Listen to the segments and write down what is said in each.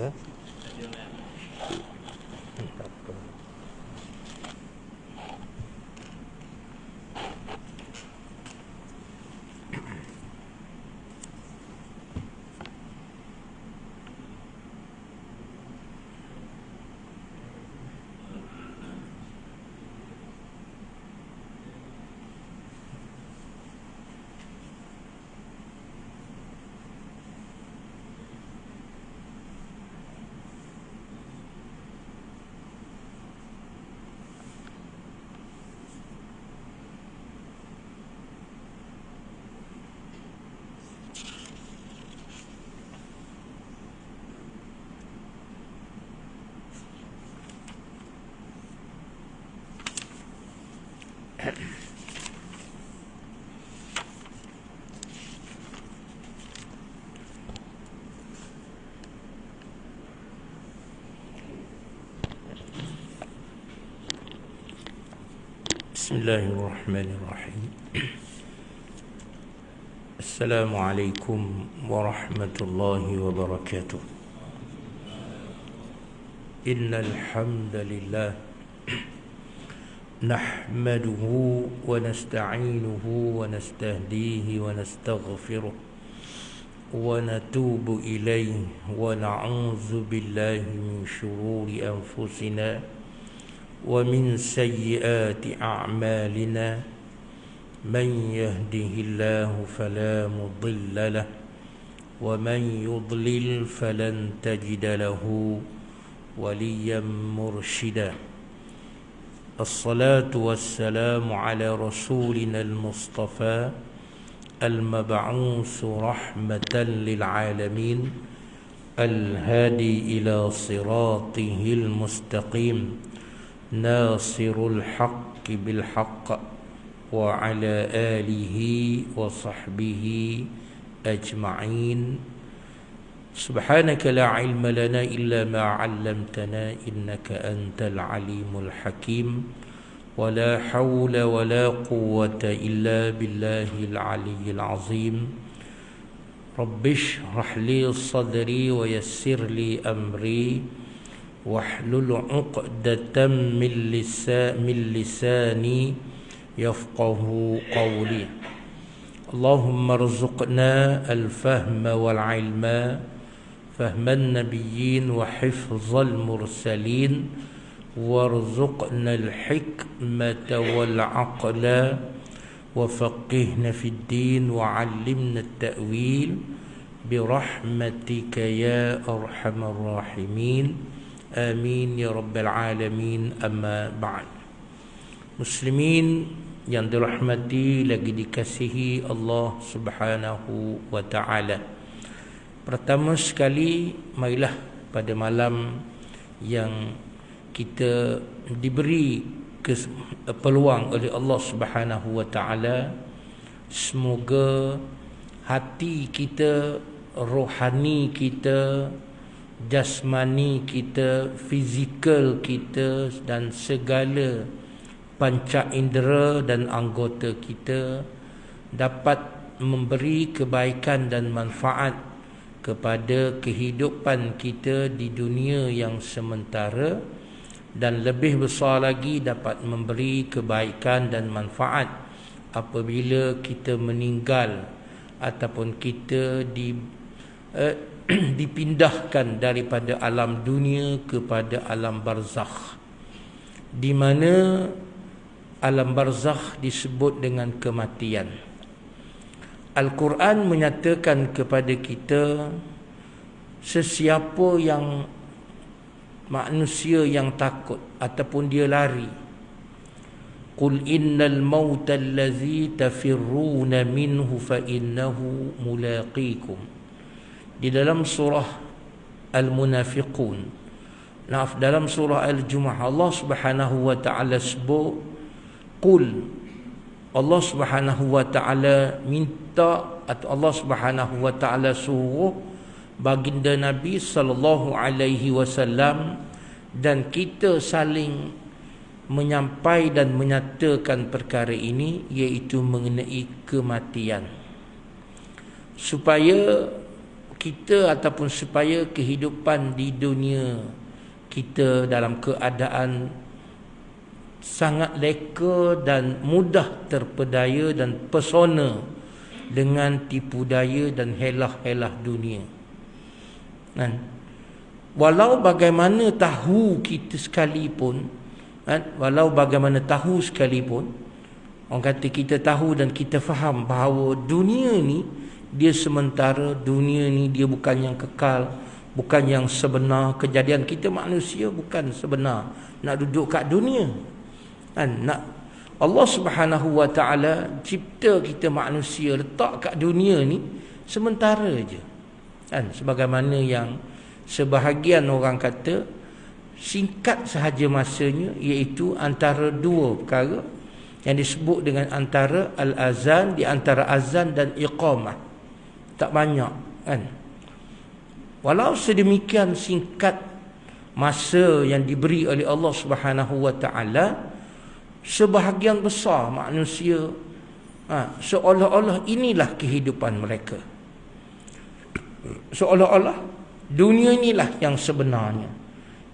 Ada? Tak apa. Bismillahirrahmanirrahim. Assalamualaikum warahmatullahi wabarakatuh. Innal hamdalillah nahmaduhu wa nasta'inuhu wa nastahdihi wa nastaghfiruh wa natubu ilayhi wa na'udzu billahi min shururi anfusina wa min sayyiati a'malina man yahdihillahu fala mudilla lahu wa man yudlil falan tajida lahu waliyan murshida. Assalatu wassalamu ala rasulina al-mustafa al-mab'uus rahmatan lil alamin al-hadi ila siratihil mustaqim nasirul haqqi bil haqq wa ala alihi wa sahbihi ajma'in. Subhanaka la ilma lana illa ma 'allamtana innaka antal alimul hakim wa la hawla wa la quwwata illa billahil aliyyil azim. Rabbi shrah li sadri wa yassir li amri wahlul 'uqdatam min lisani yafqahu qawli. Allahumma rzuqna al-fahma wal-'ilma, fahman nabiyyin wa hifzal mursalin, warzuqna al-hikmata wal-'aqla wa faqihna fid din wa 'allimna at-ta'wil birahmatika ya arhamar rahimin. Amin ya rabbal alamin. Amma ba'd. Muslimin yang dirahmati lagi dikasihi Allah Subhanahu wa taala. Pertama sekali, marilah pada malam yang kita diberi peluang oleh Allah Subhanahu wa taala, semoga hati kita, rohani kita, jasmani kita, fizikal kita dan segala panca indera dan anggota kita dapat memberi kebaikan dan manfaat kepada kehidupan kita di dunia yang sementara, dan lebih besar lagi dapat memberi kebaikan dan manfaat apabila kita meninggal ataupun kita dipindahkan daripada alam dunia kepada alam barzakh, di mana alam barzakh disebut dengan kematian. Al-Quran menyatakan kepada kita, sesiapa yang manusia yang takut ataupun dia lari, qul innal mauta allazi tafirruna minhu fa innahu mulaqikum. Di dalam surah Al-Munafiqun, dalam surah Al-Jumu'ah, Allah Subhanahu wa ta'ala sebut, qul, Allah Subhanahu wa ta'ala minta, atau Allah Subhanahu wa ta'ala suruh baginda Nabi sallallahu alaihi wasallam dan kita saling menyampaikan dan menyatakan perkara ini, iaitu mengenai kematian, supaya kita ataupun supaya kehidupan di dunia kita dalam keadaan sangat leka dan mudah terpedaya dan pesona dengan tipu daya dan helah-helah dunia. Walau bagaimana tahu kita sekalipun, walau bagaimana tahu sekalipun, orang kata kita tahu dan kita faham bahawa dunia ni dia sementara, dunia ni dia bukan yang kekal, bukan yang sebenar. Kejadian kita manusia bukan sebenar nak duduk kat dunia. Nak Allah Subhanahu wa taala cipta kita manusia letak kat dunia ni sementara je. Sebagaimana yang sebahagian orang kata singkat sahaja masanya, iaitu antara dua perkara yang disebut dengan antara al-azan, di antara azan dan iqamah. Tak banyak kan. Walau sedemikian singkat masa yang diberi oleh Allah Subhanahu wa taala, sebahagian besar manusia seolah-olah inilah kehidupan mereka. Seolah-olah dunia inilah yang sebenarnya.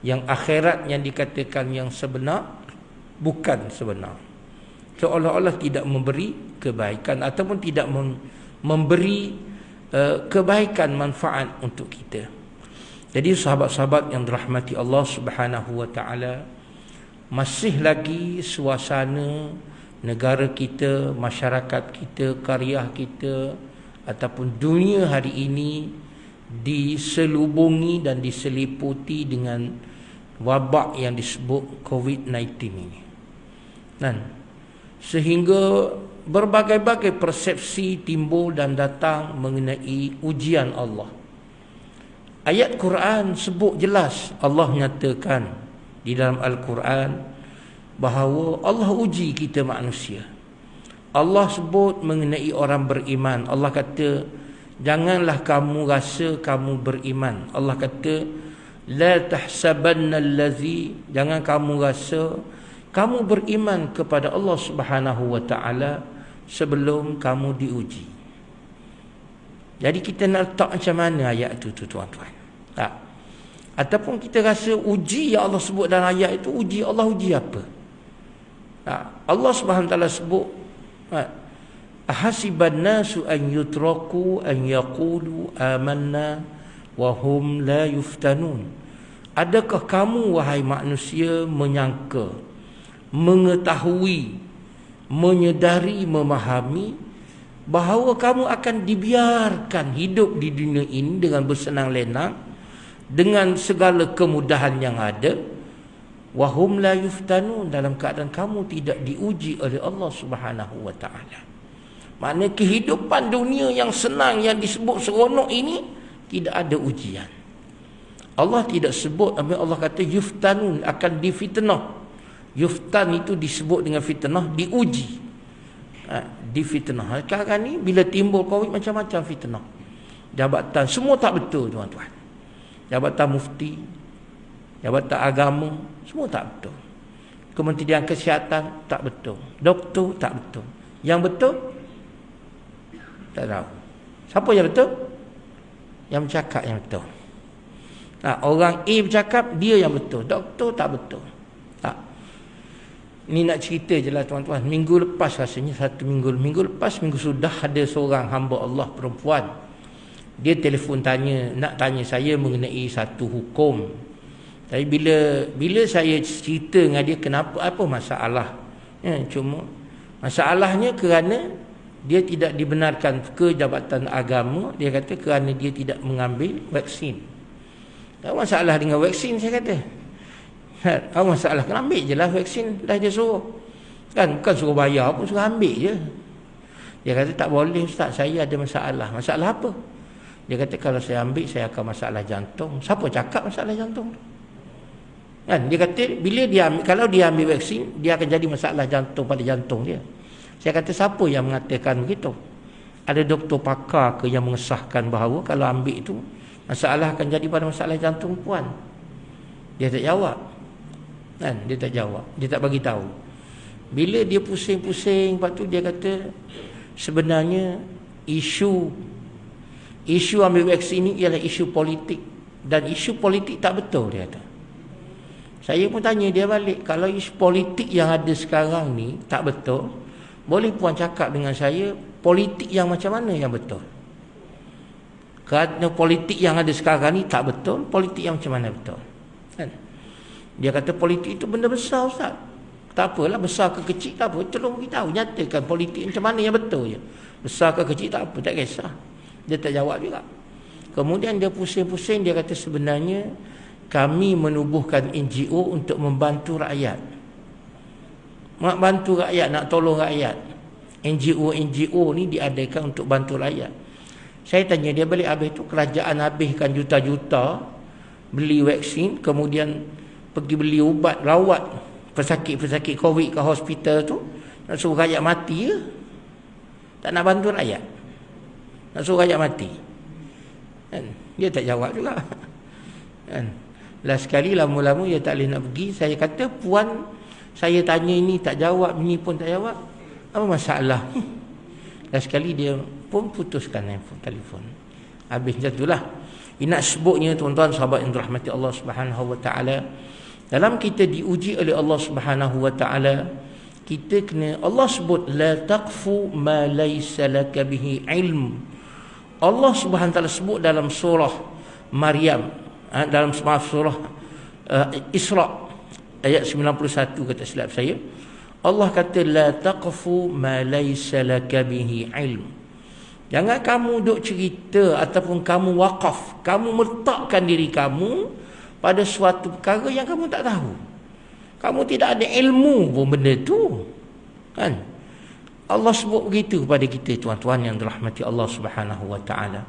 Yang akhirat yang dikatakan yang sebenar bukan sebenar. Seolah-olah tidak memberi kebaikan ataupun tidak memberi kebaikan manfaat untuk kita. Jadi sahabat-sahabat yang dirahmati Allah Subhanahu wa taala, masih lagi suasana negara kita, masyarakat kita, karya kita ataupun dunia hari ini diselubungi dan diseliputi dengan wabak yang disebut COVID-19 ini. Sehingga berbagai-bagai persepsi timbul dan datang mengenai ujian Allah. Ayat Quran sebut jelas, Allah nyatakan di dalam Al-Quran bahawa Allah uji kita manusia. Allah sebut mengenai orang beriman. Allah kata, janganlah kamu rasa kamu beriman. Allah kata, la tahsabanna allazi, jangan kamu rasa kamu beriman kepada Allah Subhanahu wa taala sebelum kamu diuji. Jadi kita nak letak macam mana ayat itu tuan-tuan? Tak. Ataupun kita rasa uji yang Allah sebut dalam ayat itu, uji Allah uji apa? Allah Subhanahu wa taala sebut, ahasiban nasu an yutraku an yaqulu amanna wa hum la yuftanun. Adakah kamu wahai manusia menyangka, mengetahui, menyedari, memahami bahawa kamu akan dibiarkan hidup di dunia ini dengan bersenang lenang, dengan segala kemudahan yang ada, wahum la yuftanun, dalam keadaan kamu tidak diuji oleh Allah Subhanahu wa taala. Maknanya kehidupan dunia yang senang, yang disebut seronok ini tidak ada ujian. Allah tidak sebut, Allah kata yuftanun, akan difitnah. Yuftan itu disebut dengan fitnah, diuji, difitnah. Sekarang ni bila timbul COVID, macam-macam fitnah. Jabatan semua tak betul tuan-tuan. Jabatan mufti, jabatan agama, semua tak betul. Kementerian Kesihatan tak betul, doktor tak betul. Yang betul tak tahu. Siapa yang betul? Yang bercakap yang betul. Orang A bercakap dia yang betul, doktor tak betul. Ni nak cerita je lah tuan-tuan. Minggu lepas rasanya, minggu sudah, ada seorang hamba Allah perempuan. Dia telefon nak tanya saya mengenai satu hukum. Tapi bila saya cerita dengan dia kenapa, apa masalah, cuma masalahnya kerana dia tidak dibenarkan ke jabatan agama. Dia kata kerana dia tidak mengambil vaksin. Tak masalah dengan vaksin, saya kata. Apa masalah, kena ambil je lah vaksin, dah dia suruh. Kan bukan suruh bayar pun, suruh ambil je. Dia kata tak boleh ustaz, saya ada masalah. Masalah apa? Dia kata kalau saya ambil, saya akan masalah jantung. Siapa cakap masalah jantung? Kan dia kata bila dia ambil, kalau dia ambil vaksin, dia akan jadi masalah jantung pada jantung dia. Saya kata siapa yang mengatakan begitu? Ada doktor pakar ke yang mengesahkan bahawa kalau ambil itu masalah akan jadi pada masalah jantung puan? Dia tak jawab. Kan dia tak jawab, dia tak bagi tahu. Bila dia pusing-pusing, lepas tu dia kata sebenarnya isu Isu ambil vaksin ni ialah isu politik, dan isu politik tak betul, dia kata. Saya pun tanya dia balik, kalau isu politik yang ada sekarang ni tak betul, boleh puan cakap dengan saya politik yang macam mana yang betul? Kerana politik yang ada sekarang ni tak betul, politik yang macam mana betul? Kan? Dia kata politik itu benda besar, Ustaz. Tak apalah, besar ke kecil tak apa, tolong beritahu, nyatakan politik macam mana yang betul je. Besar ke kecil tak apa, tak kisah. Dia tak jawab juga. Kemudian dia pusing-pusing, dia kata sebenarnya kami menubuhkan NGO untuk membantu rakyat. Nak bantu rakyat, nak tolong rakyat. NGO ni diadakan untuk bantu rakyat. Saya tanya dia balik, habis tu kerajaan habiskan juta-juta beli vaksin, kemudian pergi beli ubat rawat pesakit-pesakit COVID ke hospital tu, nak suruh rakyat mati ke? Tak nak bantu rakyat, nak suruh rakyat mati. Kan? Dia tak jawab juga. Kan? Last sekali lama-lama dia tak boleh nak pergi. Saya kata, puan, saya tanya ini tak jawab, ini pun tak jawab, apa masalah? Last sekali dia pun putuskan telefon. Habis macam itulah. Ini nak sebutnya, tuan-tuan sahabat yang dirahmati Allah Subhanahu wa taala, dalam kita diuji oleh Allah Subhanahu wa taala, kita kena, Allah sebut la taqfu ma laysa laka bihi ilm. Allah Subhanahu wa taala sebut dalam surah Maryam, dalam surah Isra ayat 91 kata silap saya, Allah kata la taqfu ma laysa laka bihi ilm. Jangan kamu duk cerita ataupun kamu wakaf, kamu meletakkan diri kamu pada suatu perkara yang kamu tak tahu. Kamu tidak ada ilmu pun benda tu. Kan? Allah sebut begitu kepada kita, tuan-tuan yang dirahmati Allah Subhanahu wa taala.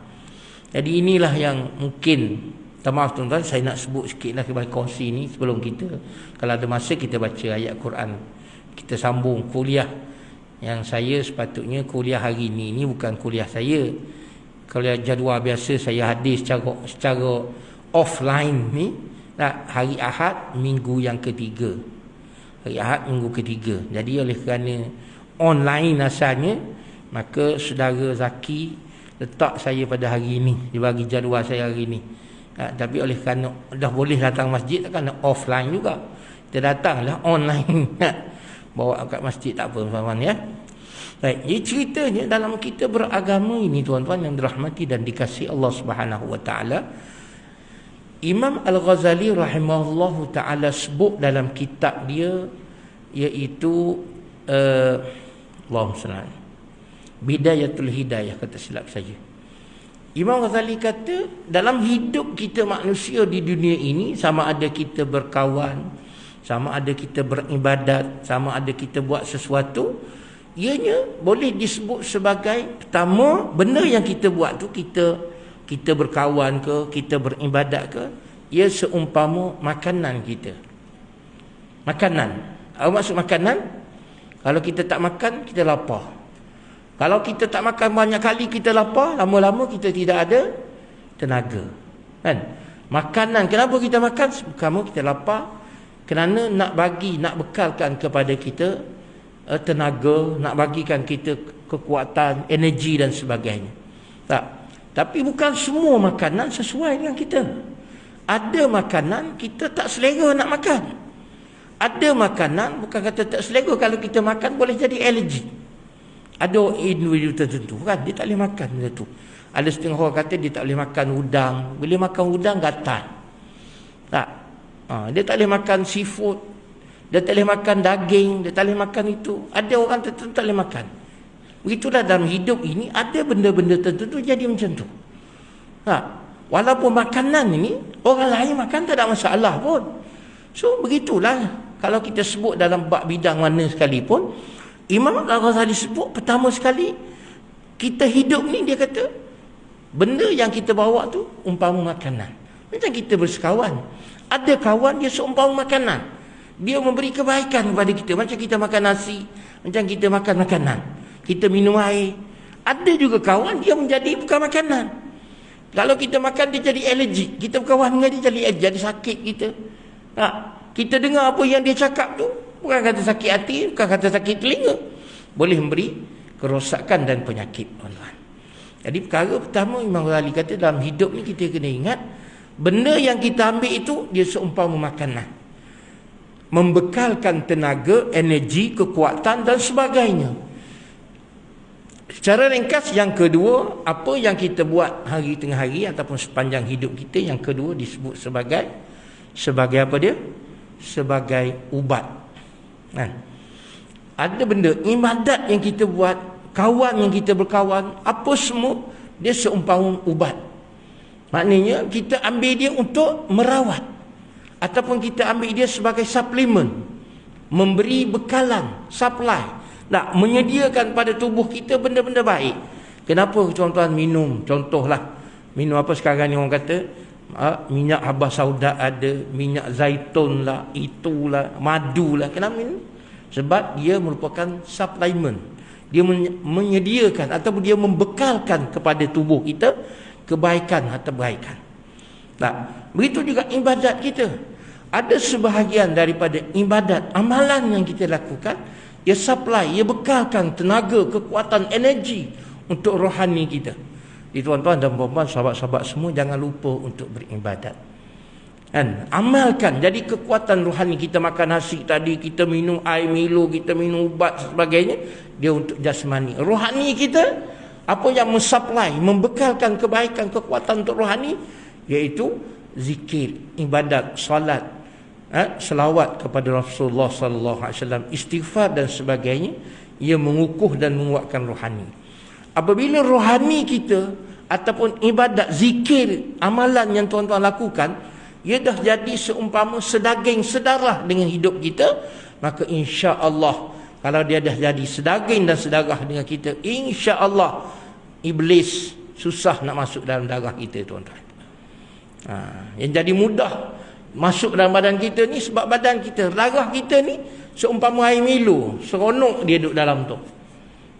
Jadi inilah yang mungkin, maaf tuan-tuan, saya nak sebut sikitlah kepada kongsi ni sebelum kita, kalau ada masa kita baca ayat Quran, kita sambung kuliah yang saya sepatutnya kuliah hari ni bukan kuliah saya. Kuliah jadual biasa saya hadir secara offline ni, hari Ahad minggu yang ketiga. Hari Ahad minggu ketiga. Jadi oleh kerana online asalnya, maka saudara Zaki letak saya pada hari ini, dia bagi jadual saya hari ini. Tapi oleh kerana dah boleh datang masjid, tak kena offline juga, kita datanglah online. Bawa kat masjid tak apa, tuan-tuan ya. Baik, jadi ceritanya dalam kita beragama ini, tuan-tuan yang dirahmati dan dikasihi Allah Subhanahu wa taala, Imam Al-Ghazali rahimahullahu taala sebut dalam kitab dia, iaitu Allahumma salli Bidayatul Hidayah, kata silap saja. Imam Ghazali kata, dalam hidup kita manusia di dunia ini, sama ada kita berkawan, sama ada kita beribadat, sama ada kita buat sesuatu, ianya boleh disebut sebagai, pertama, benda yang kita buat tu, kita berkawan ke, kita beribadat ke, ia seumpama makanan kita. Makanan. Apa maksud makanan? Kalau kita tak makan, kita lapar. Kalau kita tak makan banyak kali, kita lapar, lama-lama kita tidak ada tenaga. Kan? Makanan, kenapa kita makan? Pertama, kita lapar kerana nak bekalkan kepada kita tenaga, nak bagikan kita kekuatan, energi dan sebagainya. Tak. Tapi bukan semua makanan sesuai dengan kita. Ada makanan kita tak selera nak makan. Ada makanan bukan kata tak selera, kalau kita makan boleh jadi alergi. Ada individu tertentu kan, dia tak boleh makan benda tu. Ada setengah orang kata dia tak boleh makan udang. Bila makan udang gatal. Tak. Dia tak boleh makan seafood, dia tak boleh makan daging, dia tak boleh makan itu. Ada orang tertentu tak boleh makan. Begitulah dalam hidup ini, ada benda-benda tertentu jadi macam tu. Walaupun makanan ini orang lain makan tak ada masalah pun. So begitulah, kalau kita sebut dalam bab bidang mana sekalipun, Imam Al-Ghazali sebut pertama sekali, kita hidup ni, dia kata benda yang kita bawa tu umpama makanan. Macam kita bersekawan, ada kawan dia seumpama makanan, dia memberi kebaikan kepada kita. Macam kita makan nasi, macam kita makan makanan, kita minum air. Ada juga kawan dia menjadi bukan makanan. Kalau kita makan dia jadi alergi, kita berkawan dengan dia jadi sakit kita. Kita dengar apa yang dia cakap tu, bukan kata sakit hati, bukan kata sakit telinga, boleh memberi kerosakan dan penyakit, tuan-tuan. Jadi perkara pertama Imam Ghazali kata dalam hidup ni kita kena ingat benda yang kita ambil itu dia seumpama makanan, membekalkan tenaga, energi, kekuatan dan sebagainya. Secara ringkas, yang kedua, apa yang kita buat hari tengah hari ataupun sepanjang hidup kita, yang kedua disebut sebagai apa dia? Sebagai ubat. Ada benda ibadat yang kita buat, kawan yang kita berkawan, apa semua dia seumpama ubat. Maknanya kita ambil dia untuk merawat, ataupun kita ambil dia sebagai suplemen, memberi bekalan, supply, menyediakan pada tubuh kita benda-benda baik. Kenapa tuan-tuan minum? Contohlah, minum apa sekarang ni orang kata, minyak habas sauda ada, minyak zaitun lah, itulah, madu lah. Kenapa minum? Sebab dia merupakan suplemen. Dia menyediakan ataupun dia membekalkan kepada tubuh kita kebaikan atau kebaikan. Begitu juga ibadat kita. Ada sebahagian daripada ibadat, amalan yang kita lakukan, ia supply, ia bekalkan tenaga, kekuatan, energi untuk rohani kita. Jadi tuan-tuan dan puan-puan, sahabat-sahabat semua, jangan lupa untuk beribadat. Amalkan. Jadi kekuatan rohani kita, makan nasi tadi, kita minum air Milo, kita minum ubat sebagainya, dia untuk jasmani. Rohani kita, apa yang mensupply, membekalkan kebaikan, kekuatan untuk rohani, iaitu zikir, ibadat, salat, selawat kepada Rasulullah sallallahu alaihi wasallam, istighfar dan sebagainya. Ia mengukuh dan menguatkan rohani. Apabila rohani kita ataupun ibadat, zikir, amalan yang tuan-tuan lakukan, ia dah jadi seumpama sedaging sedarah dengan hidup kita, maka insya-Allah kalau dia dah jadi sedaging dan sedarah dengan kita, insya-Allah iblis susah nak masuk dalam darah kita, tuan-tuan. Yang jadi mudah masuk dalam badan kita ni sebab badan kita, darah kita ni seumpama air Milo, seronok dia duduk dalam tu.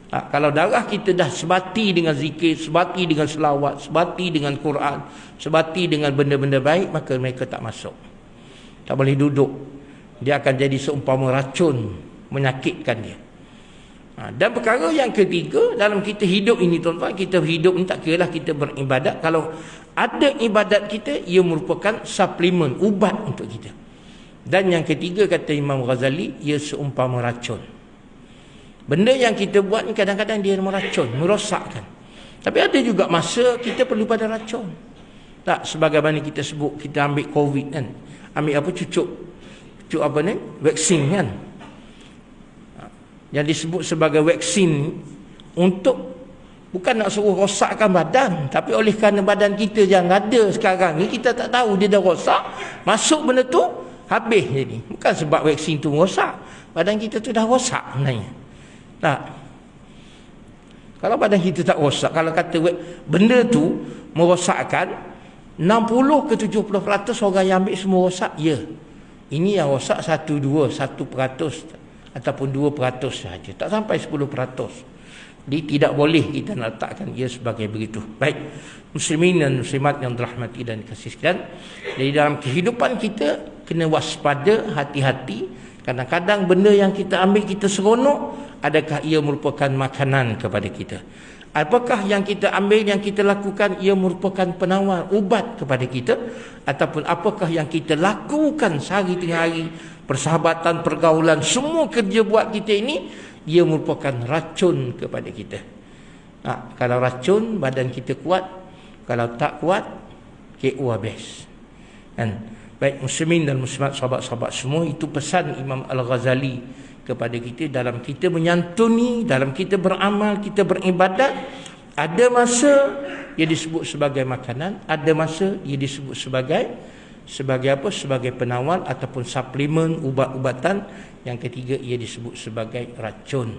Kalau darah kita dah sebati dengan zikir, sebati dengan selawat, sebati dengan Quran, sebati dengan benda-benda baik, maka mereka tak masuk, tak boleh duduk. Dia akan jadi seumpama racun, menyakitkan dia. Dan perkara yang ketiga dalam kita hidup ini, tuan-tuan, kita hidup ni tak kiralah kita beribadat, kalau ada ibadat kita, ia merupakan suplemen, ubat untuk kita. Dan yang ketiga, kata Imam Ghazali, ia seumpama racun. Benda yang kita buat ni kadang-kadang dia meracun, merosakkan. Tapi ada juga masa kita perlu pada racun. Tak, sebagaimana kita sebut, kita ambil COVID kan, ambil apa, cucuk apa ni, vaksin kan, yang disebut sebagai vaksin untuk bukan nak suruh rosakkan badan, tapi oleh kerana badan kita yang ada sekarang ni, kita tak tahu dia dah rosak, masuk benda tu, habis jadi. Bukan sebab vaksin tu rosak, badan kita tu dah rosak sebenarnya. Tak. Kalau badan kita tak rosak, kalau kata benda tu merosakkan, 60 ke 70% orang yang ambil semua rosak, ya. Ini yang rosak 1% ataupun 2% saja, tak sampai 10%. Jadi tidak boleh kita nak letakkan ia sebagai begitu. Baik, muslimin dan muslimat yang dirahmati dan dikasihi. Jadi dalam kehidupan kita kena waspada, hati-hati. Kadang-kadang benda yang kita ambil kita seronok, adakah ia merupakan makanan kepada kita? Apakah yang kita ambil, yang kita lakukan, ia merupakan penawar, ubat kepada kita? Ataupun apakah yang kita lakukan sehari tengah hari, persahabatan, pergaulan, semua kerja buat kita ini, ia merupakan racun kepada kita. Kalau racun, badan kita kuat. Kalau tak kuat, KO habis. Baik muslimin dan muslimat, sahabat-sahabat semua, itu pesan Imam Al-Ghazali kepada kita dalam kita menyantuni, dalam kita beramal, kita beribadat. Ada masa ia disebut sebagai makanan, ada masa ia disebut sebagai apa? Sebagai penawar ataupun suplemen, ubat-ubatan. Yang ketiga, ia disebut sebagai racun.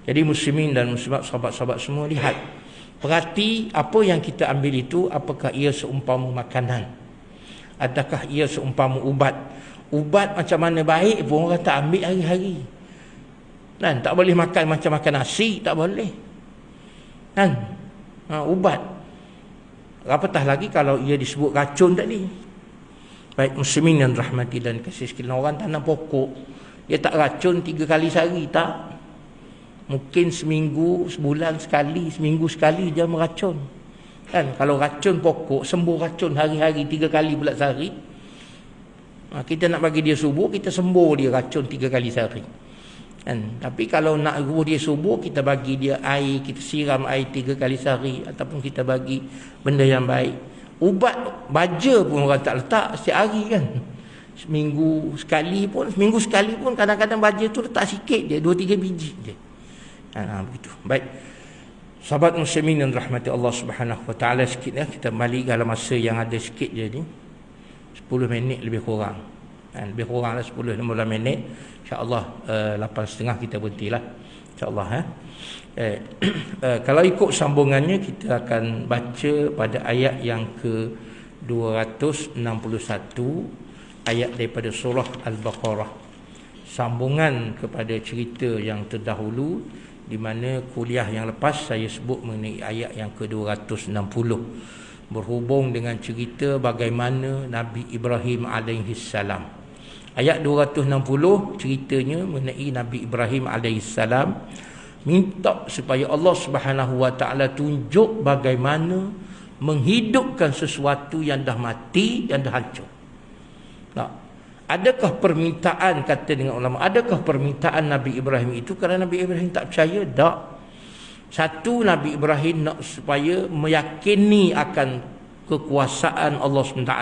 Jadi muslimin dan muslimat, sahabat-sahabat semua, lihat, perhati apa yang kita ambil itu, apakah ia seumpama makanan, adakah ia seumpama ubat. Ubat macam mana baik pun orang tak ambil hari-hari. Tak boleh makan macam makan nasi, tak boleh. Ubat. Apatah lagi kalau ia disebut racun tadi. Baik muslimin yang rahmati dan kasih sekalian, orang tanam pokok, dia tak racun 3 kali sehari, tak. Mungkin seminggu, sebulan sekali, seminggu sekali dia meracun. Kan kalau racun pokok, sembuh racun hari-hari 3 kali pula sehari. Kita nak bagi dia subuh, kita sembuh dia racun 3 kali sehari. Kan? Tapi kalau nak subuh dia subuh, kita bagi dia air, kita siram air 3 kali sehari, ataupun kita bagi benda yang baik. Ubat baja pun orang tak letak setiap hari kan. Seminggu sekali pun kadang-kadang baja tu letak sikit je, 2-3 biji je. Begitu. Baik. Sahabat muslimin yang rahmati Allah Subhanahu wa taala, sikit ya kita balik dalam masa yang ada sikit je ni. 10 minit lebih kurang. Lebih kuranglah 10-15 minit. Insya-Allah 8.30 kita berhentilah. Insya-Allah kalau ikut sambungannya kita akan baca pada ayat yang ke 261, ayat daripada surah Al-Baqarah. Sambungan kepada cerita yang terdahulu, di mana kuliah yang lepas saya sebut mengenai ayat yang ke-260, berhubung dengan cerita bagaimana Nabi Ibrahim alaihissalam. Ayat 260 ceritanya mengenai Nabi Ibrahim alaihissalam minta supaya Allah Subhanahu wa taala tunjuk bagaimana menghidupkan sesuatu yang dah mati, yang dah hancur. Adakah permintaan, kata dengan ulama, adakah permintaan Nabi Ibrahim itu kerana Nabi Ibrahim tak percaya? Tak. Satu, Nabi Ibrahim nak supaya meyakini akan kekuasaan Allah SWT,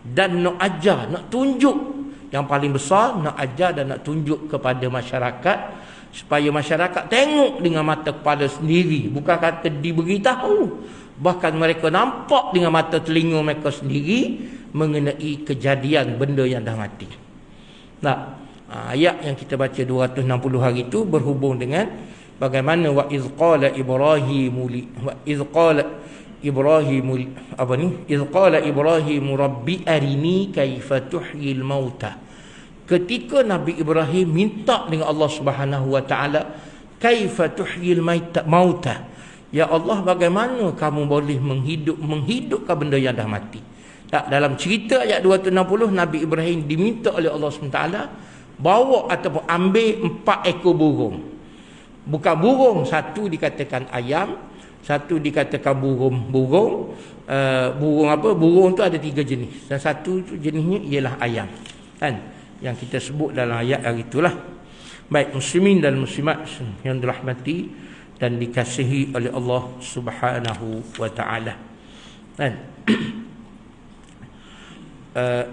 dan nak ajar, nak tunjuk, yang paling besar nak ajar dan nak tunjuk kepada masyarakat, supaya masyarakat tengok dengan mata kepala sendiri, bukan kata diberitahu, bahkan mereka nampak dengan mata telinga mereka sendiri mengenai kejadian benda yang dah mati. Ayat yang kita baca 260 hari itu berhubung dengan bagaimana wa iz qala Ibrahim rabbi arini kaifa tuhyil mauta. Ketika Nabi Ibrahim minta dengan Allah Subhanahu wa taala, kaifa tuhyil mauta, ya Allah, bagaimana kamu boleh menghidupkan benda yang dah mati. Dalam cerita ayat 260, Nabi Ibrahim diminta oleh Allah SWT bawa ataupun ambil 4 ekor burung. Bukan burung, satu dikatakan ayam, satu dikatakan burung. Burung apa? Burung tu ada 3 jenis, dan satu jenisnya ialah ayam. Kan? Yang kita sebut dalam ayat hari itulah. Baik, muslimin dan muslimat yang dirahmati dan dikasihi oleh Allah Subhanahu wa taala. Kan?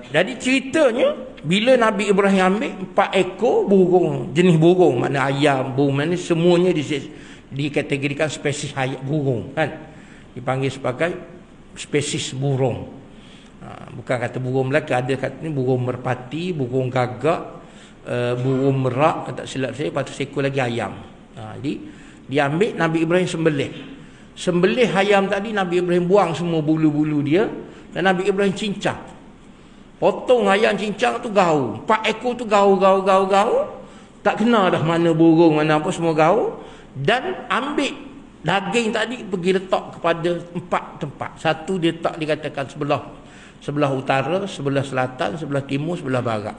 Jadi ceritanya bila Nabi Ibrahim ambil 4 ekor burung, jenis burung, makna ayam, burung, makna semuanya dikategorikan spesies burung, kan? Dipanggil sebagai spesies burung. Bukan kata burung Melaka, ada kata ni burung merpati, burung gagak, burung merak, tak silap saya, lepas tu seekor lagi ayam. Jadi diambil, Nabi Ibrahim sembelih ayam tadi. Nabi Ibrahim buang semua bulu-bulu dia, dan Nabi Ibrahim cincang. Potong ayam, cincang tu gaul. 4 ekor tu gaul. Tak kena dah mana burung, mana apa, semua gaul. Dan ambil daging tadi, pergi letak kepada 4 tempat. Satu dia letak, dikatakan sebelah utara, sebelah selatan, sebelah timur, sebelah barat.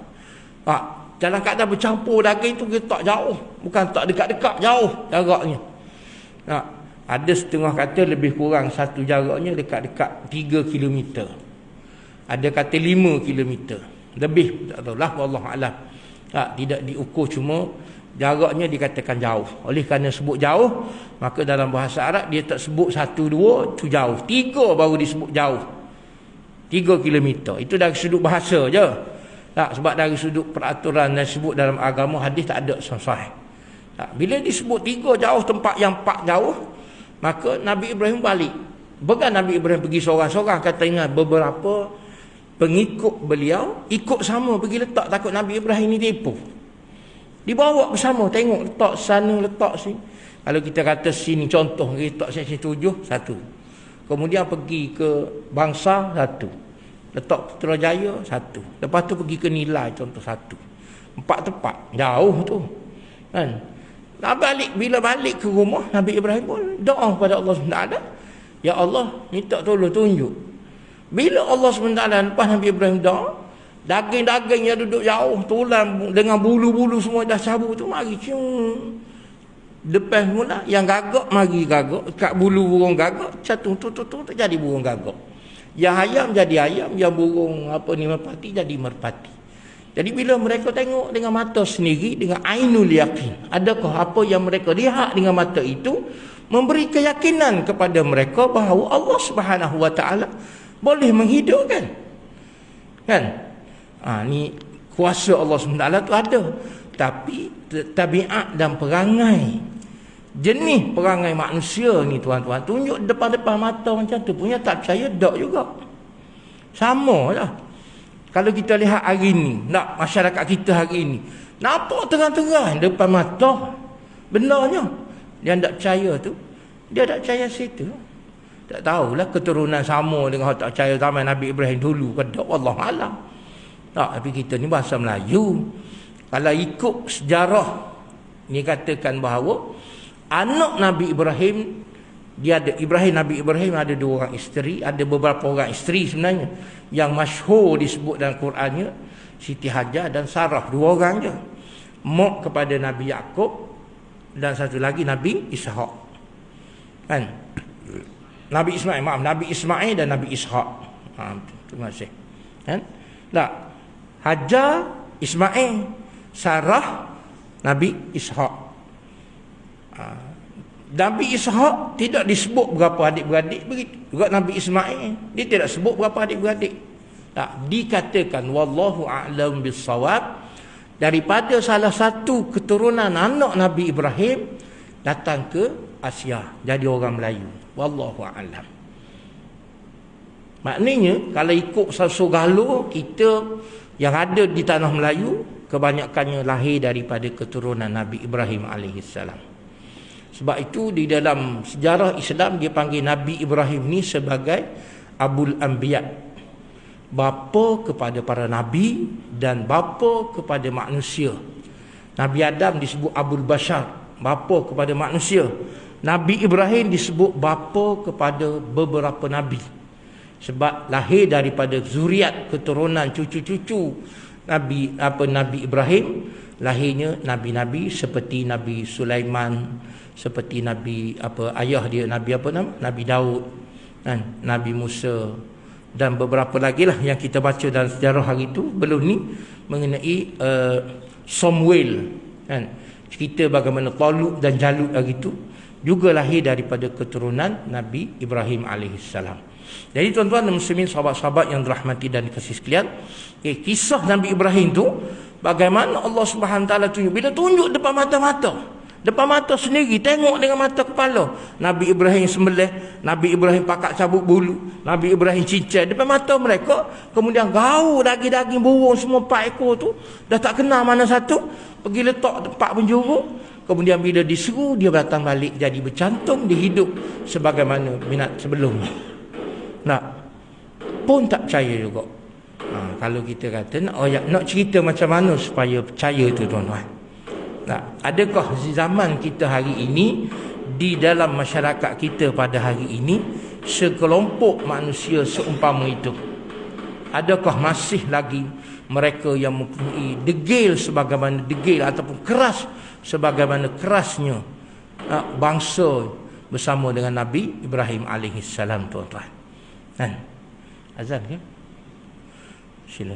Dalam keadaan bercampur daging tu, dia letak jauh. Bukan tak dekat-dekat, jauh jaraknya. Ada setengah kata lebih kurang satu jaraknya dekat-dekat 3 km. Ada kata 5 km. Lebih, tak tahulah, wallahu alam. Tidak diukur, cuma jaraknya dikatakan jauh. Oleh kerana sebut jauh, maka dalam bahasa Arab dia tak sebut 1, 2 tu jauh. 3 baru disebut jauh. 3 km. Itu dari sudut bahasa je. Sebab dari sudut peraturan dan sebut dalam agama, hadis tak ada sahih. Bila disebut 3 jauh, tempat yang 4 jauh, maka Nabi Ibrahim balik. Bukan Nabi Ibrahim pergi seorang-seorang, kata ingat beberapa pengikut beliau ikut sama pergi letak, takut Nabi Ibrahim ni tipu. Dibawa bersama, tengok letak sana, letak sini. Kalau kita kata sini, contoh letak sini 7, satu. Kemudian pergi ke Bangsa, satu. Letak Putrajaya, satu. Lepas tu pergi ke Nilai, contoh, satu. 4 tempat, jauh tu. Kan? Bila balik ke rumah, Nabi Ibrahim pun doa kepada Allah SWT. Ya Allah, minta tolong tunjuk. Bila Allah SWT lepas Nabi Ibrahim doa, daging-daging yang duduk jauh, tulang dengan bulu-bulu semua dah cabut tu, mari Lepas mula yang gagak mari gagak, kat bulu burung gagak catung tu jadi burung gagak. Yang ayam jadi ayam, yang burung apa ni merpati jadi merpati. Jadi bila mereka tengok dengan mata sendiri, dengan ainul yakin, adakah apa yang mereka lihat dengan mata itu memberi keyakinan kepada mereka bahawa Allah Subhanahu Wa Taala boleh menghidupkan. Kan? Ni kuasa Allah Subhanahu Wa Taala tu ada. Tapi tabiat dan perangai, jenis perangai manusia ni tuan-tuan, tunjuk depan-depan mata macam tu punya tak percaya dak juga. Sama lah. Kalau kita lihat hari ni, nak masyarakat kita hari ni, nampak terang-terang depan mata benarnya. Dia tak percaya tu, dia tak percaya situ. Tak tahulah keturunan sama dengan orang tak percaya zaman Nabi Ibrahim dulu ke tak, wallahualam. Tak, tapi kita ni bahasa Melayu. Kalau ikut sejarah ni katakan bahawa anak Nabi Ibrahim, Nabi Ibrahim ada 2 orang isteri, ada beberapa orang isteri sebenarnya. Yang masyhur disebut dalam Qurannya Siti Hajar dan Sarah, 2 orang je. Mak kepada Nabi Yaqub dan satu lagi Nabi Ishaq. Kan? Nabi Ismail dan Nabi Ishaq. Terima kasih. Kan? Tak. Hajar, Ismail, Sarah, Nabi Ishaq. Nabi Ishaq tidak disebut berapa adik-beradik begitu. Juga Nabi Ismail dia tidak sebut berapa adik-beradik. Tak, dikatakan wallahu a'lam bissawab, daripada salah satu keturunan anak Nabi Ibrahim datang ke Asia jadi orang Melayu. Wallahu a'lam. Maknanya kalau ikut segala kita yang ada di tanah Melayu kebanyakannya lahir daripada keturunan Nabi Ibrahim alaihissalam. Sebab itu di dalam sejarah Islam dia panggil Nabi Ibrahim ni sebagai Abul Anbiya, bapa kepada para nabi dan bapa kepada manusia. Nabi Adam disebut Abul Bashar, bapa kepada manusia. Nabi Ibrahim disebut bapa kepada beberapa nabi. Sebab lahir daripada zuriat keturunan cucu-cucu Nabi Ibrahim, lahirnya nabi-nabi seperti Nabi Sulaiman, seperti ayah dia Nabi Daud, kan, Nabi Musa dan beberapa lagi lah yang kita baca dalam sejarah hari itu belum ni mengenai Samuel, kan, cerita bagaimana Talut dan Jalut hari itu juga lahir daripada keturunan Nabi Ibrahim alaihissalam. Jadi tuan-tuan dan muslimin, sahabat-sahabat yang dirahmati dan dikasihi sekalian, kisah Nabi Ibrahim tu bagaimana Allah Subhanahu Taala tunjuk, bila tunjuk depan mata sendiri, tengok dengan mata kepala. Nabi Ibrahim sembelih, Nabi Ibrahim pakat cabut bulu, Nabi Ibrahim cincang depan mata mereka. Kemudian gaul daging-daging burung semua 4 ekor tu, dah tak kenal mana satu, pergi letak tempat penjuru. Kemudian bila diseru, dia datang balik jadi bercantum, dia hidup sebagaimana minat sebelumnya. Pun tak percaya juga. Kalau kita kata nak cerita macam mana supaya percaya tu tuan-tuan. Adakah zaman kita hari ini, di dalam masyarakat kita pada hari ini, sekelompok manusia seumpama itu? Adakah masih lagi mereka yang mempunyai degil sebagaimana degil ataupun keras sebagaimana kerasnya bangsa bersama dengan Nabi Ibrahim alaihissalam, tuan-tuan? Azan ke? Sila.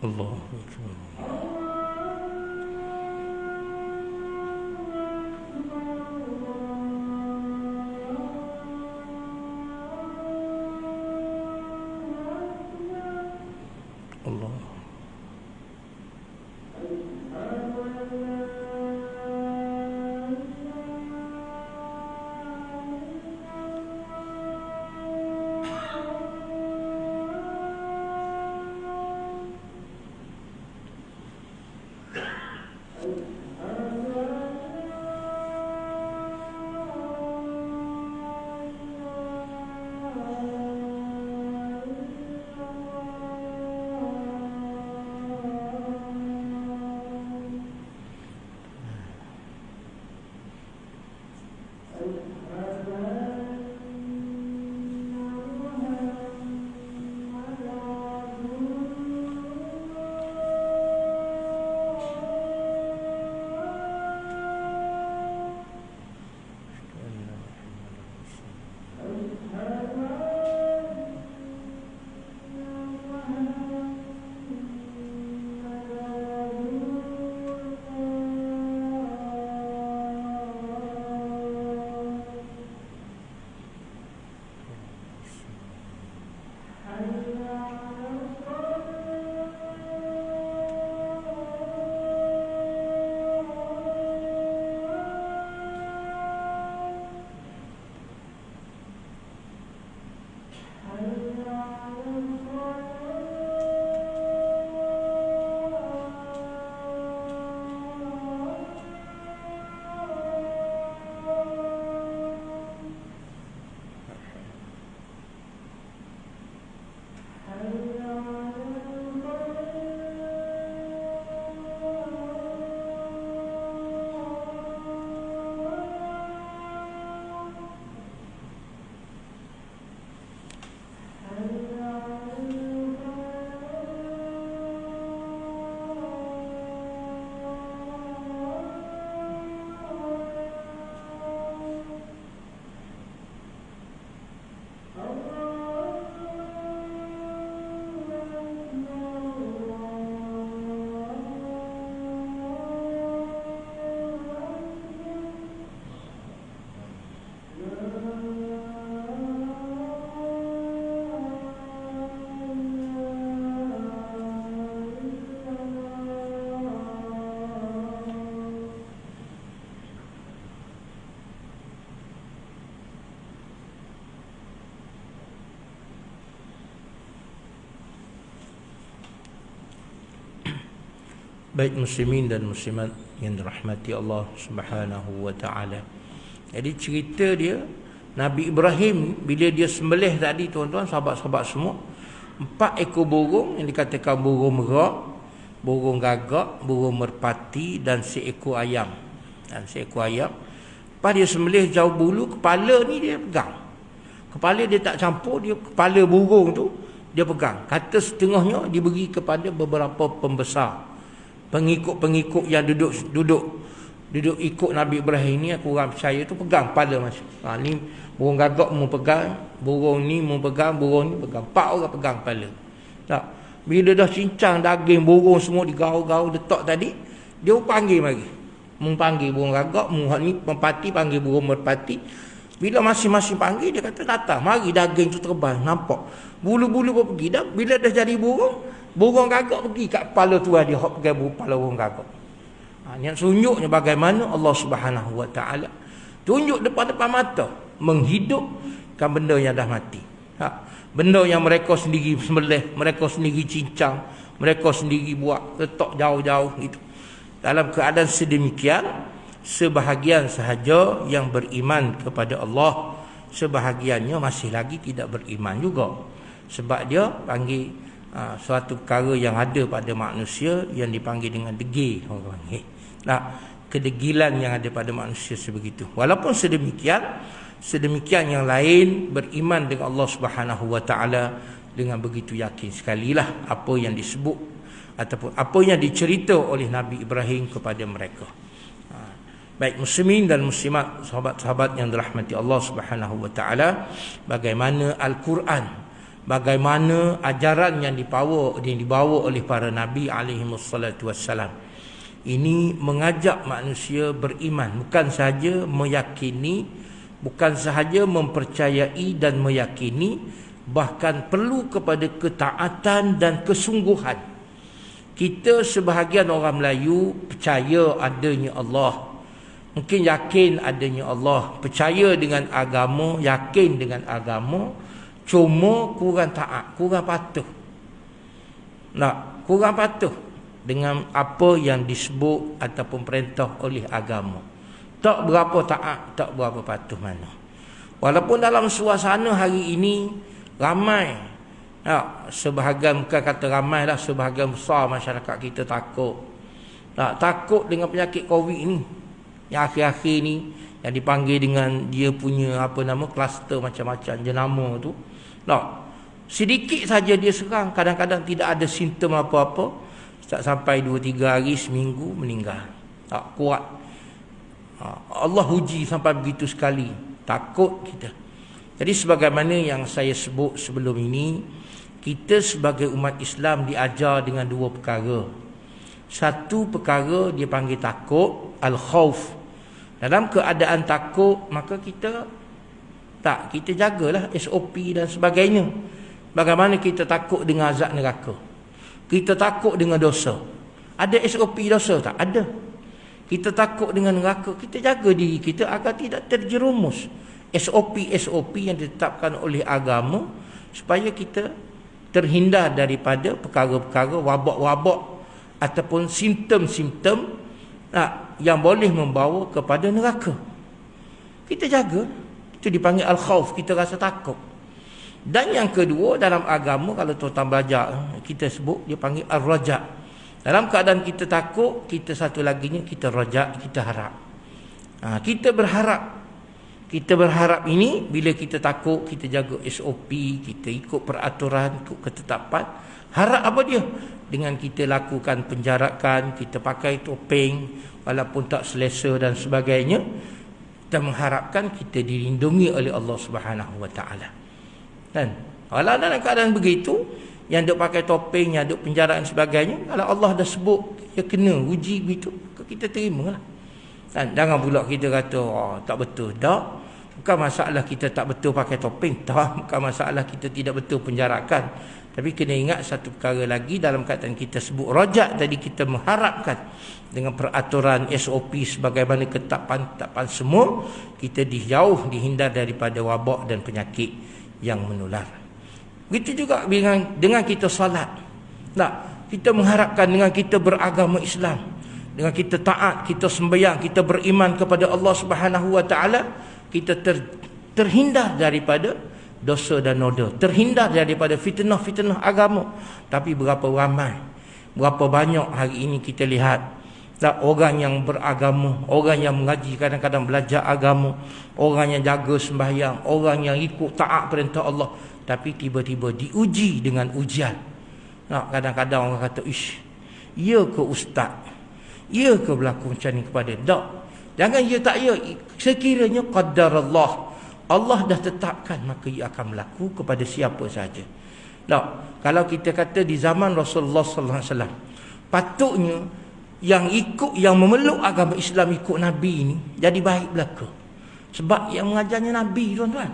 Allahu Akbar. Allah. Baik muslimin dan muslimat yang dirahmati Allah Subhanahu wa taala. Jadi cerita dia Nabi Ibrahim bila dia sembelih tadi tuan-tuan, sahabat-sahabat semua, 4 ekor burung yang dikatakan burung merak, burung gagak, burung merpati dan seekor ayam. Lepas dia sembelih jauh bulu, kepala ni dia pegang. Kepala dia tak campur, dia kepala burung tu dia pegang. Kata setengahnya diberi kepada beberapa pembesar, pengikut-pengikut yang duduk ikut Nabi Ibrahim ni. Aku orang percaya tu pegang kepala macam ni burung gagak mu pegang, burung ni mu pegang, burung ni pegang. 4 orang pegang kepala. Tak. Bila dah cincang daging burung semua digaul-gaul letak tadi, dia panggil lagi. Mu panggil burung gagak, mu ni merpati panggil burung merpati. Bila masing-masing panggil, dia kata datang, mari daging tu terbang, nampak bulu-bulu pun pergi dah. Bila dah jadi burung gagak pergi kat kepala tu dia hok pegang kepala burung gagak. Niat tunjuknya bagaimana Allah Subhanahu wa taala tunjuk depan-depan mata menghidupkan benda yang dah mati. Benda yang mereka sendiri sembelih, mereka sendiri cincang, mereka sendiri buat letak jauh-jauh gitu. Dalam keadaan sedemikian, sebahagian sahaja yang beriman kepada Allah, sebahagiannya masih lagi tidak beriman juga. Sebab dia panggil suatu perkara yang ada pada manusia yang dipanggil dengan degil, orang panggil. Kedegilan yang ada pada manusia sebegitu. Walaupun sedemikian yang lain beriman dengan Allah Subhanahu wa taala dengan begitu yakin sekalilah apa yang disebut ataupun apa yang dicerita oleh Nabi Ibrahim kepada mereka. Baik muslimin dan muslimat, sahabat-sahabat yang dirahmati Allah Subhanahu wa taala, bagaimana Al-Quran, bagaimana ajaran yang dibawa oleh para nabi alaihi wassalatu wassalam ini mengajak manusia beriman, bukan sahaja meyakini, bukan sahaja mempercayai dan meyakini, bahkan perlu kepada ketaatan dan kesungguhan. Kita sebahagian orang Melayu percaya adanya Allah, mungkin yakin adanya Allah, percaya dengan agama, yakin dengan agama, cuma kurang taat, kurang patuh. Kurang patuh dengan apa yang disebut ataupun perintah oleh agama. Tak berapa taat, tak berapa patuh mana. Walaupun dalam suasana hari ini ramai, sebahagian, bukan kata ramai lah, sebahagian besar masyarakat kita takut. Takut dengan penyakit Covid ni, yang akhir-akhir ni, yang dipanggil dengan dia punya kluster macam-macam jenama tu. Sedikit saja dia serang, kadang-kadang tidak ada simptom apa-apa, tak sampai 2-3 hari, seminggu meninggal. Tak kuat. Allah uji sampai begitu sekali. Takut kita. Jadi sebagaimana yang saya sebut sebelum ini, kita sebagai umat Islam diajar dengan 2 perkara. Satu perkara dia panggil takut, al-khauf. Dalam keadaan takut, maka kita jagalah SOP dan sebagainya. Bagaimana kita takut dengan azab neraka? Kita takut dengan dosa. Ada SOP dosa tak? Ada. Kita takut dengan neraka, kita jaga diri kita agar tidak terjerumus. SOP yang ditetapkan oleh agama supaya kita terhindar daripada perkara-perkara, wabak-wabak ataupun simptom-simptom yang boleh membawa kepada neraka. Kita jaga. Itu dipanggil al-khauf, kita rasa takut. Dan yang kedua, dalam agama kalau tuan-tuan belajar, kita sebut dia panggil ar-raja. Dalam keadaan kita takut, kita satu laginya kita raja, kita harap. Kita berharap. Kita berharap ini, bila kita takut, kita jaga SOP, kita ikut peraturan, ikut ketetapan. Harap apa dia? Dengan kita lakukan penjarakan, kita pakai topeng walaupun tak selesa dan sebagainya, kita mengharapkan kita dilindungi oleh Allah Subhanahu wa taala. Dan kalau dalam keadaan begitu, yang duk pakai topeng, yang duk penjara dan sebagainya, kalau Allah dah sebut dia kena uji begitu, kita terimalah. Dan jangan pula kita kata tak betul. Tak, bukan masalah kita tak betul pakai topeng, tak, bukan masalah kita tidak betul penjarakan. Tapi kena ingat satu perkara lagi, dalam keadaan kita sebut rajak tadi, kita mengharapkan dengan peraturan SOP sebagaimana ketetapan-ketetapan semua, kita dihindar daripada wabak dan penyakit yang menular. Begitu juga dengan kita salat. Kita mengharapkan dengan kita beragama Islam, dengan kita taat, kita sembahyang, kita beriman kepada Allah Subhanahu wa taala, kita terhindar daripada dosa dan noda, terhindar daripada fitnah-fitnah agama. Tapi berapa ramai, berapa banyak hari ini kita lihat tak, orang yang beragama, orang yang mengaji, kadang-kadang belajar agama, orang yang jaga sembahyang, orang yang ikut taat perintah Allah, tapi tiba-tiba diuji dengan ujian. Kadang-kadang orang kata, ish, ya ke ustaz, ya ke berlaku macam ni kepada tak? Jangan ya tak ya. Sekiranya qadar Allah dah tetapkan, maka ia akan berlaku kepada siapa saja. Tak? Kalau kita kata di zaman Rasulullah sallallahu alaihi wasallam, patutnya yang ikut, yang memeluk agama Islam ikut Nabi ni jadi baik belaka. Sebab yang mengajarnya Nabi, tuan-tuan.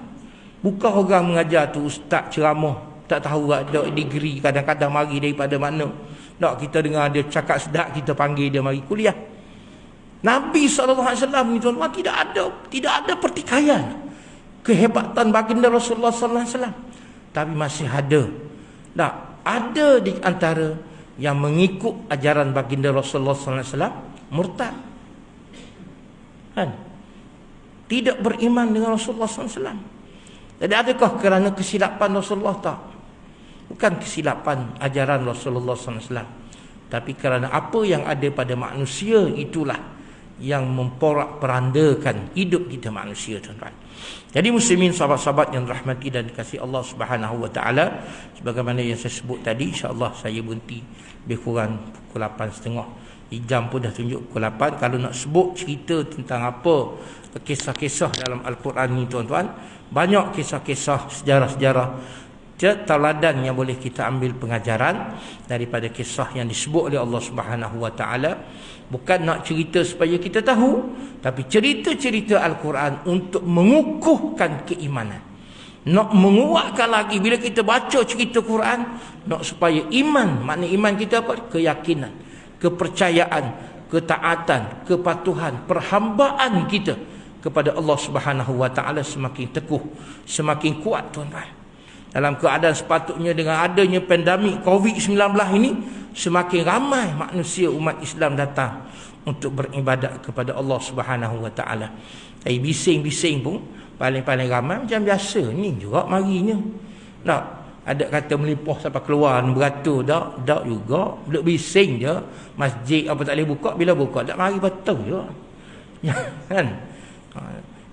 Bukan orang mengajar tu ustaz ceramah, tak tahu ada degree, kadang-kadang mari daripada mana. Tak, kita dengar dia cakap sedap, kita panggil dia mari kuliah. Nabi SAW ni, tuan-tuan, tidak ada pertikaian kehebatan baginda Rasulullah SAW. Tapi masih ada. Tak, ada di antara yang mengikut ajaran baginda Rasulullah SAW murtad. Kan? Tidak beriman dengan Rasulullah SAW. Jadi adakah kerana kesilapan Rasulullah? Tak. Bukan kesilapan ajaran Rasulullah SAW, tapi kerana apa yang ada pada manusia itulah yang memporak-perandakan hidup kita manusia, tuan-tuan. Jadi muslimin, sahabat-sahabat yang rahmati dan dikasihi Allah Subhanahu wa taala, sebagaimana yang saya sebut tadi, insya-Allah saya berhenti lebih kurang pukul 8.30. Jam pun dah tunjuk pukul 8. Kalau nak sebut cerita tentang apa kisah-kisah dalam Al-Quran ni, tuan-tuan, banyak kisah-kisah, sejarah-sejarah, tauladan yang boleh kita ambil pengajaran daripada kisah yang disebut oleh Allah Subhanahu wa taala. Bukan nak cerita supaya kita tahu, tapi cerita-cerita Al-Quran untuk mengukuhkan keimanan, nak menguatkan lagi bila kita baca cerita Quran, nak supaya iman, makna iman kita apa? Keyakinan, kepercayaan, ketaatan, kepatuhan, perhambaan kita kepada Allah Subhanahu wa taala semakin teguh, semakin kuat, tuan-tuan. Dalam keadaan sepatutnya dengan adanya pandemik COVID-19 ini, semakin ramai manusia umat Islam datang untuk beribadat kepada Allah Subhanahu wa taala. Bising-bising pun paling-paling ramai macam biasa ni juga marinya. Tak ada kata melimpah sampai keluar beratur, tak juga. Duduk bising je. Masjid apa tak boleh buka, bila buka tak mari betul je. Kan?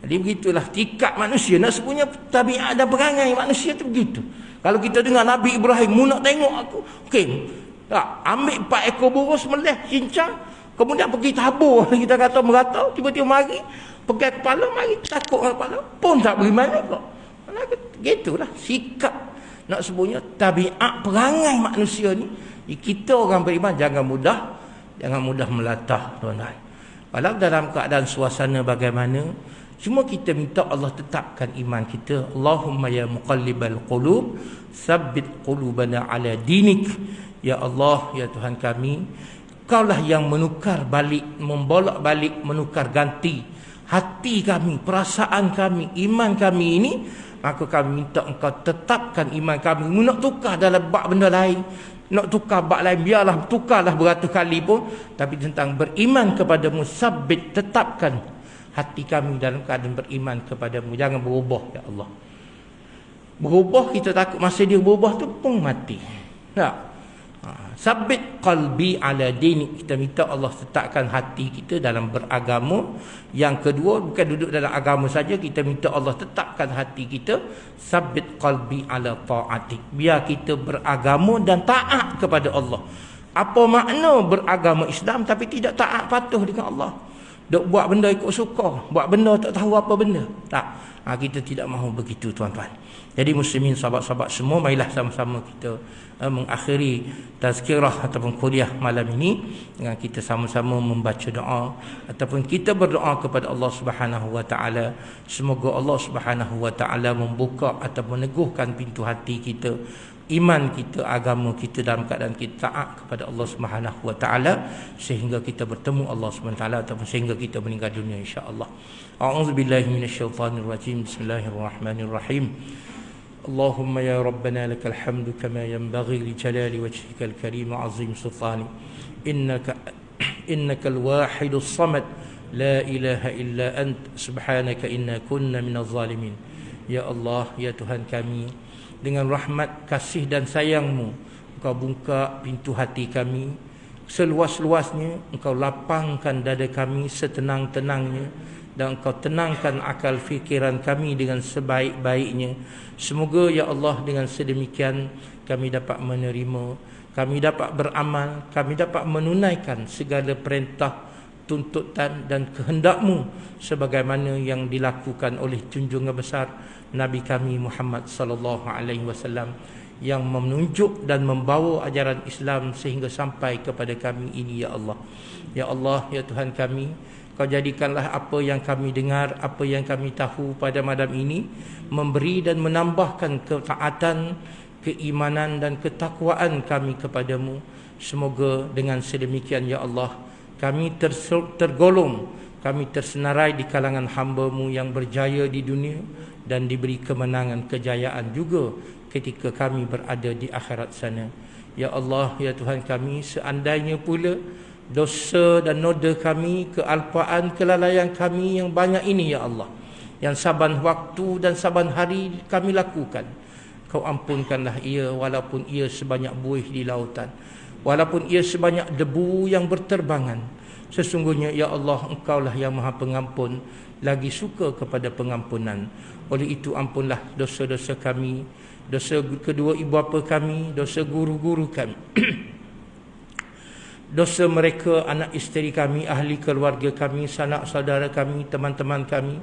Jadi begitulah tingkat manusia. Nak sepunya tabiat dan perangai manusia tu begitu. Kalau kita dengar Nabi Ibrahim, mu nak tengok aku, okey, tak, ambil 4 ekor burus meleh, cincang, kemudian pergi tabur, kita kata merata, tiba-tiba mari, pegang kepala, mari takut kepala, pun tak beriman kok. Gitulah sikap, nak sepunya tabiat perangai manusia ni. Kita orang beriman jangan mudah melatah, tuan-tuan. Walau dalam keadaan suasana bagaimana, cuma kita minta Allah tetapkan iman kita. Allahumma ya muqallibal qulub, tsabbit qulubana ala dinik. Ya Allah, ya Tuhan kami, Kaulah yang menukar balik, membolak balik, menukar ganti hati kami, perasaan kami, iman kami ini. Maka kami minta Engkau tetapkan iman kami. Nak tukar dalam bab benda lain, nak tukar bab lain, biarlah tukarlah beratus kali pun, tapi tentang beriman kepadamu, sabit, tetapkan hati kami dalam keadaan beriman kepadamu. Jangan berubah, ya Allah. Berubah, kita takut masa dia berubah tu pun mati. Tak? Sabit qalbi ala dini. Kita minta Allah tetapkan hati kita dalam beragama. Yang kedua, bukan duduk dalam agama saja, kita minta Allah tetapkan hati kita sabit qalbi ala ta'atik. Biar kita beragama dan taat kepada Allah. Apa makna beragama Islam tapi tidak taat patuh dengan Allah? Dok buat benda ikut suka, buat benda tak tahu apa benda. Tak. Kita tidak mahu begitu, tuan-tuan. Jadi muslimin, sahabat-sahabat semua, marilah sama-sama kita mengakhiri tazkirah ataupun kuliah malam ini dengan kita sama-sama membaca doa ataupun kita berdoa kepada Allah Subhanahu wa taala. Semoga Allah Subhanahu wa taala membuka ataupun meneguhkan pintu hati kita, iman kita, agama kita dalam keadaan kita taat kepada Allah Subhanahu wa taala sehingga kita bertemu Allah Subhanahu wa taala ataupun sehingga kita meninggal dunia, insya-Allah. A'udzubillahi minasyaitonirrajim. Bismillahirrahmanirrahim. Allahumma ya Rabbana lakal hamdu kama yanbaghi li jalali wajhikal karim wa azim sultani. Innakal wahidus samad, la ilaha illa ant, subhanaka inna kunna minaz zalimin. Ya Allah, ya Tuhan kami, dengan rahmat, kasih dan sayang-Mu, Engkau buka pintu hati kami seluas-luasnya, Engkau lapangkan dada kami setenang-tenangnya, dan Engkau tenangkan akal fikiran kami dengan sebaik-baiknya. Semoga ya Allah dengan sedemikian kami dapat menerima, kami dapat beramal, kami dapat menunaikan segala perintah, tuntutan dan kehendak-Mu sebagaimana yang dilakukan oleh junjungan besar Nabi kami Muhammad sallallahu alaihi wasallam yang menunjuk dan membawa ajaran Islam sehingga sampai kepada kami ini ya Allah. Ya Allah, ya Tuhan kami, Kau jadikanlah apa yang kami dengar, apa yang kami tahu pada malam ini memberi dan menambahkan ketaatan, keimanan dan ketakwaan kami kepadamu. Semoga dengan sedemikian ya Allah, kami tergolong, kami tersenarai di kalangan hamba-Mu yang berjaya di dunia dan diberi kemenangan, kejayaan juga ketika kami berada di akhirat sana. Ya Allah, ya Tuhan kami, seandainya pula dosa dan noda kami, kealpaan, kelalaian kami yang banyak ini ya Allah, yang saban waktu dan saban hari kami lakukan, Kau ampunkanlah ia, walaupun ia sebanyak buih di lautan, walaupun ia sebanyak debu yang berterbangan. Sesungguhnya ya Allah, Engkaulah yang Maha Pengampun, lagi suka kepada pengampunan. Oleh itu ampunlah dosa-dosa kami, dosa kedua ibu bapa kami, dosa guru-guru kami, dosa mereka, anak isteri kami, ahli keluarga kami, sanak saudara kami, teman-teman kami,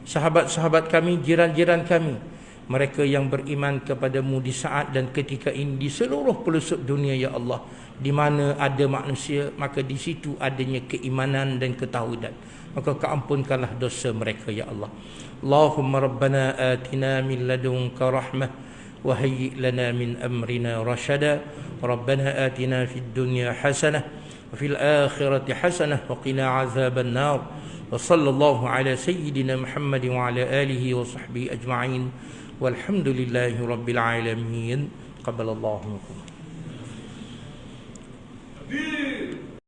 sahabat-sahabat kami, jiran-jiran kami, mereka yang beriman kepadamu di saat dan ketika ini di seluruh pelosok dunia ya Allah. Di mana ada manusia, maka di situ adanya keimanan dan ketauhidan. Maka Kau ampunkanlah dosa mereka ya Allah. Allahumma rabbana atina min ladunka rahmah wa hayyi' lana min amrina rashada. Rabbana atina fid dunya hasanah wa fil akhirati hasanah wa qina azaban nar. Wa sallallahu ala sayyidina Muhammad wa ala alihi wa sahbihi ajma'in. Walhamdulillahi rabbil alamin. Qabbalallahu minkum.